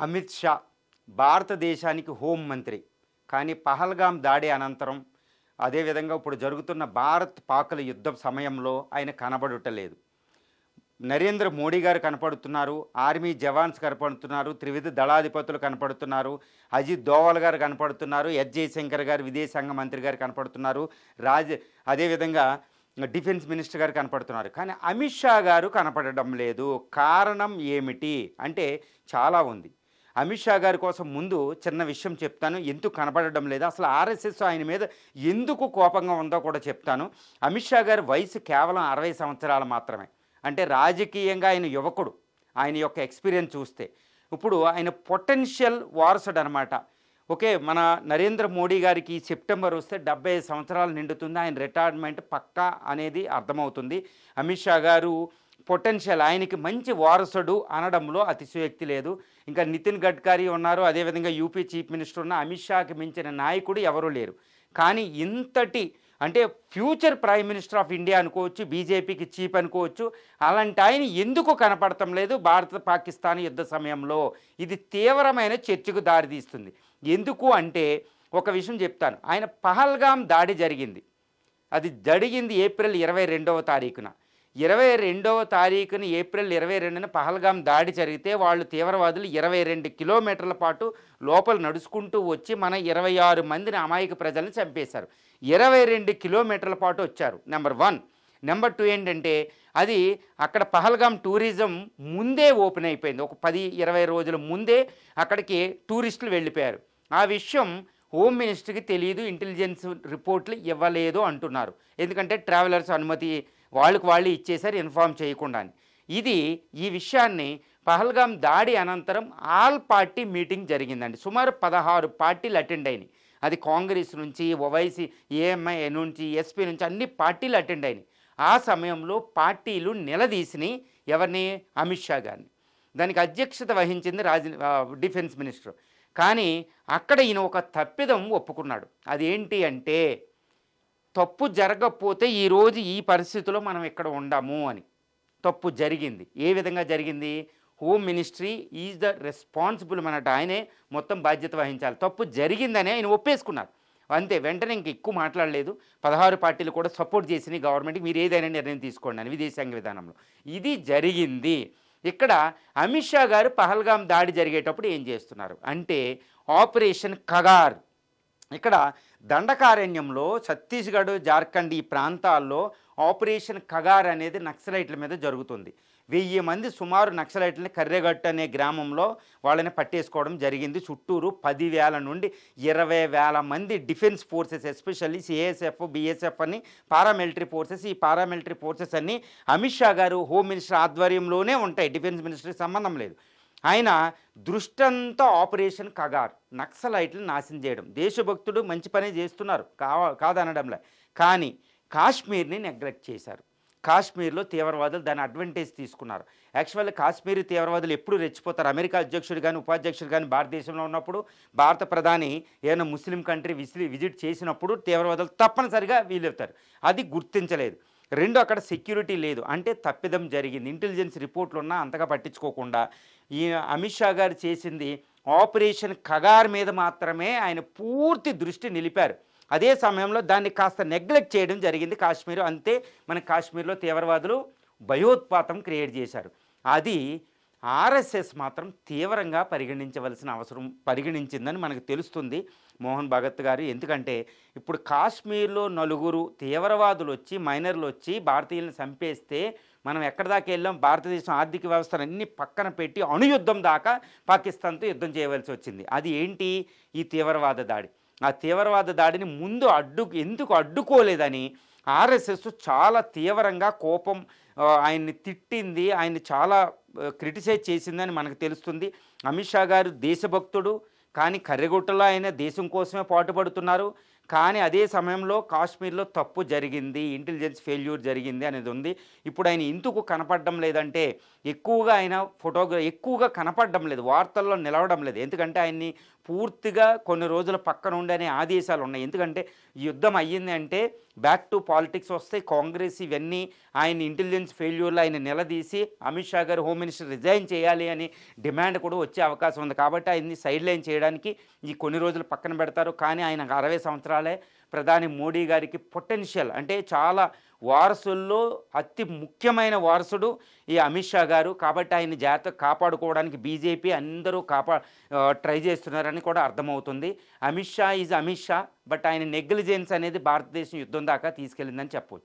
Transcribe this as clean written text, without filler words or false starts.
అమిత్ షా భారతదేశానికి హోం మంత్రి. కానీ పహల్గాం దాడి అనంతరం, అదేవిధంగా ఇప్పుడు జరుగుతున్న భారత్ పాకుల యుద్ధం సమయంలో ఆయన కనబడుటలేదు. నరేంద్ర మోడీ గారు కనపడుతున్నారు, ఆర్మీ జవాన్స్ కనపడుతున్నారు, త్రివిధ దళాధిపతులు కనపడుతున్నారు, అజిత్ దోవల్ గారు కనపడుతున్నారు, ఎస్ జయశంకర్ గారు విదేశాంగ మంత్రి గారు కనపడుతున్నారు, అదేవిధంగా డిఫెన్స్ మినిస్టర్ గారు కనపడుతున్నారు. కానీ అమిత్ షా గారు కనపడడం లేదు. కారణం ఏమిటి అంటే చాలా ఉంది. అమిత్ షా గారి కోసం ముందు చిన్న విషయం చెప్తాను, ఎందుకు కనపడడం లేదు, అసలు ఆర్ఎస్ఎస్ ఆయన మీద ఎందుకు కోపంగా ఉందో కూడా చెప్తాను. అమిత్ షా గారి వయసు కేవలం 60 సంవత్సరాలు మాత్రమే. అంటే రాజకీయంగా ఆయన యువకుడు. ఆయన యొక్క ఎక్స్పీరియన్స్ చూస్తే ఇప్పుడు ఆయన పొటెన్షియల్ వారసుడు అనమాట. ఓకే, మన నరేంద్ర మోడీ గారికి సెప్టెంబర్ వస్తే 75 సంవత్సరాలు నిండుతుంది. ఆయన రిటైర్మెంట్ పక్కా అనేది అర్థమవుతుంది. అమిత్ షా గారు పొటెన్షియల్, ఆయనకి మంచి వారసుడు అనడంలో అతిశయోక్తి లేదు. ఇంకా నితిన్ గడ్కరీ ఉన్నారు, అదేవిధంగా యూపీ చీఫ్ మినిస్టర్ ఉన్న అమిత్ షాకి మించిన నాయకుడు ఎవరూ లేరు. కానీ ఇంతటి అంటే future prime minister of India అనుకోవచ్చు, బీజేపీకి చీఫ్ అనుకోవచ్చు, అలాంటి ఆయన ఎందుకు కనపడటం లేదు భారత పాకిస్తాన్ యుద్ధ సమయంలో? ఇది తీవ్రమైన చర్చకు దారితీస్తుంది. ఎందుకు అంటే ఒక విషయం చెప్తాను. ఆయన పహల్గాం దాడి జరిగింది, అది జరిగింది ఏప్రిల్ 22వ తారీఖున. 22వ తారీఖున ఏప్రిల్ 22న పహల్గాం దాడి జరిగితే వాళ్ళు తీవ్రవాదులు 22 కిలోమీటర్ల పాటు లోపల నడుచుకుంటూ వచ్చి మన 26 మందిని అమాయక ప్రజలను చంపేశారు. 22 కిలోమీటర్ల పాటు వచ్చారు. నెంబర్ 1. నెంబర్ 2 ఏంటంటే అది అక్కడ పహల్గాం టూరిజం ముందే ఓపెన్ అయిపోయింది. ఒక 10-20 రోజుల ముందే అక్కడికి టూరిస్టులు వెళ్ళిపోయారు. ఆ విషయం హోమ్ మినిస్టర్కి తెలియదు, ఇంటెలిజెన్స్ రిపోర్ట్లు ఇవ్వలేదు అంటున్నారు. ఎందుకంటే ట్రావెలర్స్ అనుమతి వాళ్ళు ఇచ్చేశారు ఇన్ఫామ్ చేయకుండా. ఈ విషయాన్ని పహల్గాం దాడి అనంతరం ఆల్ పార్టీ మీటింగ్ జరిగిందండి. సుమారు 16 పార్టీలు అటెండ్ అయినాయి. అది కాంగ్రెస్ నుంచి, ఓవైసీ, ఏఎంఐ నుంచి, ఎస్పీ నుంచి అన్ని పార్టీలు అటెండ్ అయినాయి. ఆ సమయంలో పార్టీలు నిలదీసినాయి ఎవరిని? అమిత్ షా గారిని. దానికి అధ్యక్షత వహించింది డిఫెన్స్ మినిస్టర్. కానీ అక్కడ ఈయన ఒక తప్పిదం ఒప్పుకున్నాడు. అదేంటి అంటే తప్పు జరగకపోతే ఈరోజు ఈ పరిస్థితిలో మనం ఇక్కడ ఉండము అని. తప్పు జరిగింది. ఏ విధంగా జరిగింది? Home ministry is the responsible అన్నట్టు, ఆయనే మొత్తం బాధ్యత వహించాలి. తప్పు జరిగిందనే ఆయన ఒప్పేసుకున్నారు. అంతే, వెంటనే ఇంక ఎక్కువ మాట్లాడలేదు. 16 పార్టీలు కూడా సపోర్ట్ చేసినాయి గవర్నమెంట్కి, మీరు ఏదైనా నిర్ణయం తీసుకోండి అని విదేశాంగ విధానంలో. ఇది జరిగింది. ఇక్కడ అమిత్ షా గారు పహల్గాం దాడి జరిగేటప్పుడు ఏం చేస్తున్నారు అంటే ఆపరేషన్ కగార్. ఇక్కడ దండకారణ్యంలో ఛత్తీస్గఢ్, జార్ఖండ్ ఈ ప్రాంతాల్లో ఆపరేషన్ కగార్ అనేది నక్సలైట్ల మీద జరుగుతుంది. 1000 మంది సుమారు నక్సలైట్లని కర్రెగట్టు అనే గ్రామంలో వాళ్ళని పట్టేసుకోవడం జరిగింది. చుట్టూరు 10,000 నుండి 20,000 మంది defence forces, especially CASF, BSF అని పారామిలిటరీ ఫోర్సెస్. ఈ పారామిలిటరీ ఫోర్సెస్ అన్నీ అమిత్ షా గారు హోమ్ మినిస్టర్ ఆధ్వర్యంలోనే ఉంటాయి, డిఫెన్స్ మినిస్టర్కి సంబంధం లేదు. ఆయన దృష్టంతా ఆపరేషన్ కగార్, నక్సలైట్లను నాశనం చేయడం. దేశభక్తుడు, మంచి పనే చేస్తున్నారు, కాదనడంలే. కానీ కాశ్మీర్ని నెగ్లెక్ట్ చేశారు. కాశ్మీర్లో తీవ్రవాదులు దాని అడ్వాంటేజ్ తీసుకున్నారు. యాక్చువల్లీ కాశ్మీరీ తీవ్రవాదులు ఎప్పుడు రెచ్చిపోతారు? అమెరికా అధ్యక్షుడు కానీ, ఉపాధ్యక్షుడు కానీ భారతదేశంలో ఉన్నప్పుడు, భారత ప్రధాని ఏదైనా ముస్లిం కంట్రీ విజిట్ చేసినప్పుడు తీవ్రవాదులు తప్పనిసరిగా వీలవుతారు. అది గుర్తించలేదు. 2, అక్కడ సెక్యూరిటీ లేదు. అంటే తప్పిదం జరిగింది. ఇంటెలిజెన్స్ రిపోర్ట్లు ఉన్నా అంతగా పట్టించుకోకుండా ఈ అమిత్ షా గారు చేసింది ఆపరేషన్ కగార్ మీద మాత్రమే ఆయన పూర్తి దృష్టి నిలిపారు. అదే సమయంలో దాన్ని కాస్త నెగ్లెక్ట్ చేయడం జరిగింది కాశ్మీర్. అంతే, మన కాశ్మీర్లో తీవ్రవాదులు భయోత్పాతం క్రియేట్ చేశారు. అది ఆర్ఎస్ఎస్ మాత్రం తీవ్రంగా పరిగణించిందని మనకు తెలుస్తుంది మోహన్ భగత్ గారు. ఎందుకంటే ఇప్పుడు కాశ్మీర్లో 4 తీవ్రవాదులు వచ్చి, మైనర్లు వచ్చి భారతీయులను చంపేస్తే మనం ఎక్కడి దాకా వెళ్ళాం? భారతదేశం ఆర్థిక వ్యవస్థను అన్ని పక్కన పెట్టి అణుయుద్ధం దాకా పాకిస్తాన్తో యుద్ధం చేయవలసి వచ్చింది. అది ఏంటి? ఈ తీవ్రవాద దాడి. ఆ తీవ్రవాద దాడిని ముందు ఎందుకు అడ్డుకోలేదని ఆర్ఎస్ఎస్ చాలా తీవ్రంగా కోపం, ఆయన్ని తిట్టింది, ఆయన్ని చాలా క్రిటిసైజ్ చేసిందని మనకు తెలుస్తుంది. అమిత్ షా గారు దేశభక్తుడు, కానీ కర్రెగుట్టలో ఆయన దేశం కోసమే పాటుపడుతున్నారు. కానీ అదే సమయంలో కాశ్మీర్లో తప్పు జరిగింది, ఇంటెలిజెన్స్ ఫెయిల్యూర్ జరిగింది అనేది ఉంది. ఇప్పుడు ఆయన ఎందుకు కనపడడం లేదంటే ఎక్కువగా ఆయన ఎక్కువగా కనపడడం లేదు, వార్తల్లో నిలవడం లేదు. ఎందుకంటే ఆయన్ని పూర్తిగా కొన్ని రోజుల పక్కన ఉండనే ఆదేశాలు ఉన్నాయి. ఎందుకంటే యుద్ధం అయ్యింది అంటే బ్యాక్ టు పాలిటిక్స్ వస్తాయి. కాంగ్రెస్ ఇవన్నీ ఆయన ఇంటెలిజెన్స్ ఫెయిల్యూర్లో ఆయన నిలదీసి అమిత్ షా గారు హోమ్ మినిస్టర్ రిజైన్ చేయాలి అని డిమాండ్ కూడా వచ్చే అవకాశం ఉంది. కాబట్టి ఆయన్ని సైడ్ లైన్ చేయడానికి ఈ కొన్ని రోజులు పక్కన పెడతారు. కానీ ఆయన 60 సంవత్సరాలే. ప్రధాని మోడీ గారికి పొటెన్షియల్ అంటే చాలా వారసుల్లో అతి ముఖ్యమైన వారసుడు ఈ అమిత్ షా గారు. కాబట్టి ఆయన జాగ్రత్తగా కాపాడుకోవడానికి బీజేపీ అందరూ ట్రై చేస్తున్నారని కూడా అర్థమవుతుంది. అమిత్ షా ఈజ్ అమిత్ షా, బట్ ఆయన నెగ్లిజెన్స్ అనేది భారతదేశం యుద్ధం దాకా తీసుకెళ్ళిందని చెప్పవచ్చు.